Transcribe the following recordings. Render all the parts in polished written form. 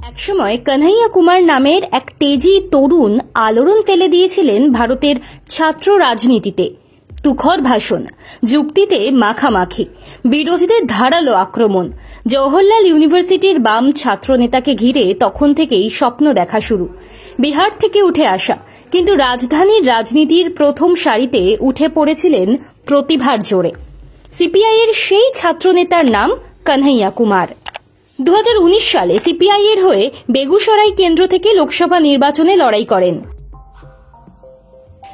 একসময় কানহাইয়া কুমার নামের এক তেজি তরুণ আলোড়ন ফেলে দিয়েছিলেন ভারতের ছাত্র রাজনীতিতে। তুখর ভাষণ, যুক্তিতে মাখামাখি, বিরোধীদের ধারালো আক্রমণ। জওহরলাল ইউনিভার্সিটির বাম ছাত্র নেতাকে ঘিরে তখন থেকেই স্বপ্ন দেখা শুরু। বিহার থেকে উঠে আসা, কিন্তু রাজধানীর রাজনীতির প্রথম সারিতে উঠে পড়েছিলেন প্রতিভার জোরে। সিপিআই এর সেই ছাত্রনেতার নাম কানহাইয়া কুমার। 2019 সালে সিপিআই এর হয়ে বেগুসরাই কেন্দ্র থেকে লোকসভা নির্বাচনে লড়াই করেন।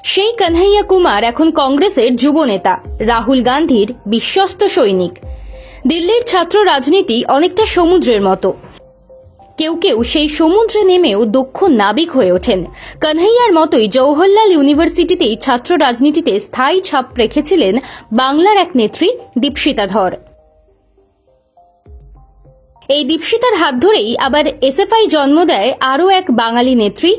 সেই কানহাইয়া কুমার এখন কংগ্রেসের যুব নেতা, রাহুল গান্ধীর বিশ্বস্ত সৈনিক। দিল্লির ছাত্র রাজনীতি অনেকটা সমুদ্রের মতো। কেউ কেউ সেই সমুদ্রে নেমেও দক্ষ নাবিক হয়ে ওঠেন। কানহাইয়ার মতোই জওহরলাল ইউনিভার্সিটিতেই ছাত্র রাজনীতিতে স্থায়ী ছাপ রেখেছিলেন বাংলার এক নেত্রী দীপশিতা ধর। এই দীপশিতার হাত ধরেই আবার এসএফআই জন্ম দেয় আরও এক বাঙালি নেত্রী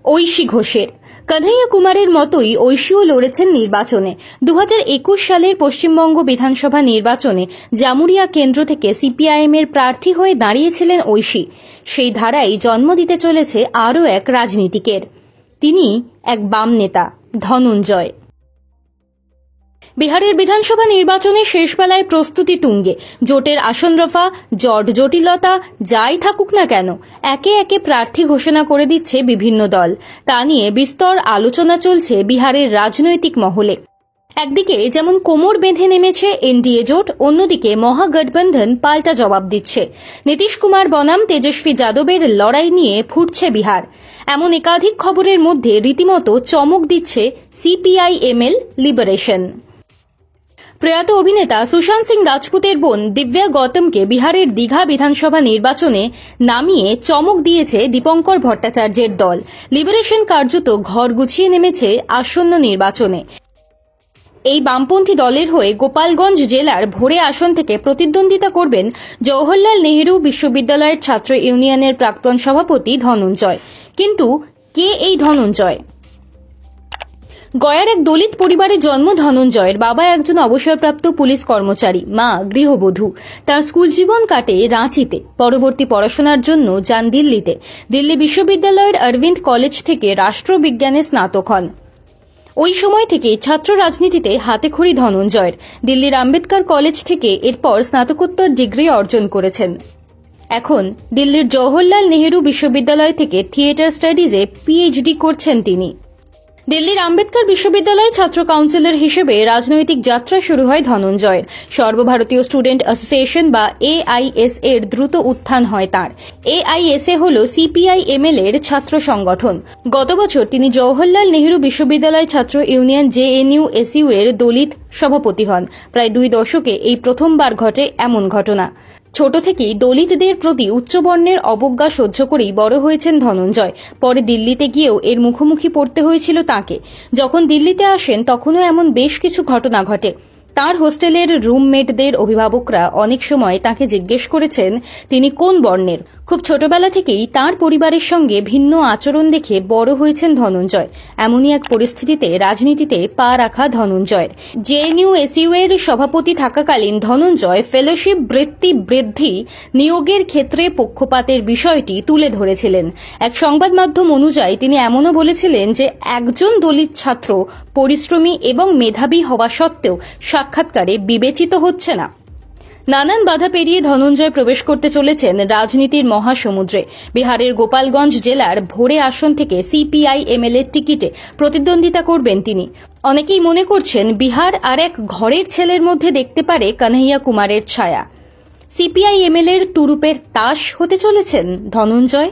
ঐশী ঘোষের। কানহাইয়া কুমারের মতোই ঐশীও লড়েছেন নির্বাচনে। 2021 সালের পশ্চিমবঙ্গ বিধানসভা নির্বাচনে জামুরিয়া কেন্দ্র থেকে সিপিআইএম এর প্রার্থী হয়ে দাঁড়িয়েছিলেন ঐশী। সেই ধারায় জন্ম দিতে চলেছে আরও এক রাজনীতিকের। তিনি এক বাম নেতা, ধনঞ্জয়। বিহারের বিধানসভা নির্বাচনে শেষবেলায় প্রস্তুতি তুঙ্গে। জোটের আসন রফা, জট জটিলতা যাই থাকুক না কেন, একে একে প্রার্থী ঘোষণা করে দিচ্ছে বিভিন্ন দল। তা নিয়ে বিস্তর আলোচনা চলছে বিহারের রাজনৈতিক মহলে। একদিকে যেমন কোমর বেঁধে নেমেছে এনডিএ জোট, অন্যদিকে মহাগঠবন্ধন পাল্টা জবাব দিচ্ছে। নীতিশ কুমার বনাম তেজস্বী যাদবের লড়াই নিয়ে ফুটছে বিহার। এমন একাধিক খবরের মধ্যে রীতিমতো চমক দিচ্ছে সিপিআইএমএল লিবারেশন। প্রয়াত অভিনেতা সুশান্ত সিং রাজপুতের বোন দিব্যা গৌতমকে বিহারের দীঘা বিধানসভা নির্বাচনে নামিয়ে চমক দিয়েছে দীপঙ্কর ভট্টাচার্যের দল। লিবারেশন কার্যত ঘর গুছিয়ে নেমেছে আসন্ন নির্বাচনে। এই বামপন্থী দলের হয়ে গোপালগঞ্জ জেলার ভোরে আসন থেকে প্রতিদ্বন্দ্বিতা করবেন জওহরলাল নেহেরু বিশ্ববিদ্যালয়ের ছাত্র ইউনিয়নের প্রাক্তন সভাপতি ধনঞ্জয়। কিন্তু কে এই ধনঞ্জয়? গয়ার এক দলিত পরিবারে জন্ম ধনঞ্জয়ের। বাবা একজন অবসরপ্রাপ্ত পুলিশ কর্মচারী, মা গৃহবধূ। তার স্কুল জীবন কাটে রাঁচিতে। পরবর্তী পড়াশোনার জন্য যান দিল্লিতে। দিল্লি বিশ্ববিদ্যালয়ের অরবিন্দ কলেজ থেকে রাষ্ট্রবিজ্ঞানে স্নাতক হন। ওই সময় থেকে ছাত্র রাজনীতিতে হাতেখড়ি ধনঞ্জয়ের। দিল্লির আম্বেদকর কলেজ থেকে এরপর স্নাতকোত্তর ডিগ্রি অর্জন করেছেন। এখন দিল্লির জওহরলাল নেহেরু বিশ্ববিদ্যালয় থেকে থিয়েটার স্টাডিজে পিএইচডি করছেন তিনি। দিল্লির আম্বেদকর বিশ্ববিদ্যালয় ছাত্র কাউন্সিলর হিসেবে রাজনৈতিক যাত্রা শুরু হয় ধনঞ্জয়ের। সর্বভারতীয় স্টুডেন্ট অ্যাসোসিয়েশন বা এআইএসএ এর দ্রুত উত্থান হয় তাঁর। এআইএসএ হল সিপিআইএমএল এর ছাত্র সংগঠন। গত বছর তিনি জওহরলাল নেহেরু বিশ্ববিদ্যালয় ছাত্র ইউনিয়ন জেএনইউ-এসইউ এর দলিত সভাপতি হন। প্রায় 2 দশকে এই প্রথমবার ঘটে এমন ঘটনা। ছোট থেকেই দলিতদের প্রতি উচ্চবর্ণের অবজ্ঞা সহ্য করেই বড় হয়েছেন ধনঞ্জয়। পরে দিল্লিতে গিয়েও এর মুখোমুখি পড়তে হয়েছিল তাঁকে। যখন দিল্লিতে আসেন তখনও এমন বেশ কিছু ঘটনা ঘটে। তাঁর হোস্টেলের রুমমেটদের অভিভাবকরা অনেক সময় তাঁকে জিজ্ঞেস করেছেন তিনি কোন বর্ণের। খুব ছোটবেলা থেকেই তাঁর পরিবারের সঙ্গে ভিন্ন আচরণ দেখে বড় হয়েছেন ধনঞ্জয়। এমনই এক পরিস্থিতিতে রাজনীতিতে পা রাখা ধনঞ্জয়ের। জেএনইউ-এসইউ এর সভাপতি থাকাকালীন ধনঞ্জয় ফেলোশিপ বৃত্তি বৃদ্ধি নিয়োগের ক্ষেত্রে পক্ষপাতের বিষয়টি তুলে ধরেছিলেন। এক সংবাদ মাধ্যম অনুযায়ী তিনি এমনও বলেছিলেন যে একজন দলিত ছাত্র পরিশ্রমী এবং মেধাবী হওয়া সত্ত্বেও সাক্ষাৎকারে বিবেচিত হচ্ছে না। নানান বাধা পেরিয়ে ধনঞ্জয় প্রবেশ করতে চলেছেন রাজনীতির মহাসমুদ্রে। বিহারের গোপালগঞ্জ জেলার ভোরে আসন থেকে সিপিআইএমএল এর টিকিটে প্রতিদ্বন্দ্বিতা করবেন তিনি। অনেকেই মনে করছেন বিহার আর এক ঘরের ছেলের মধ্যে দেখতে পারে কানহাইয়া কুমারের ছায়া। সিপিআইএমএল এর তুরুপের তাস হতে চলেছেন ধনঞ্জয়।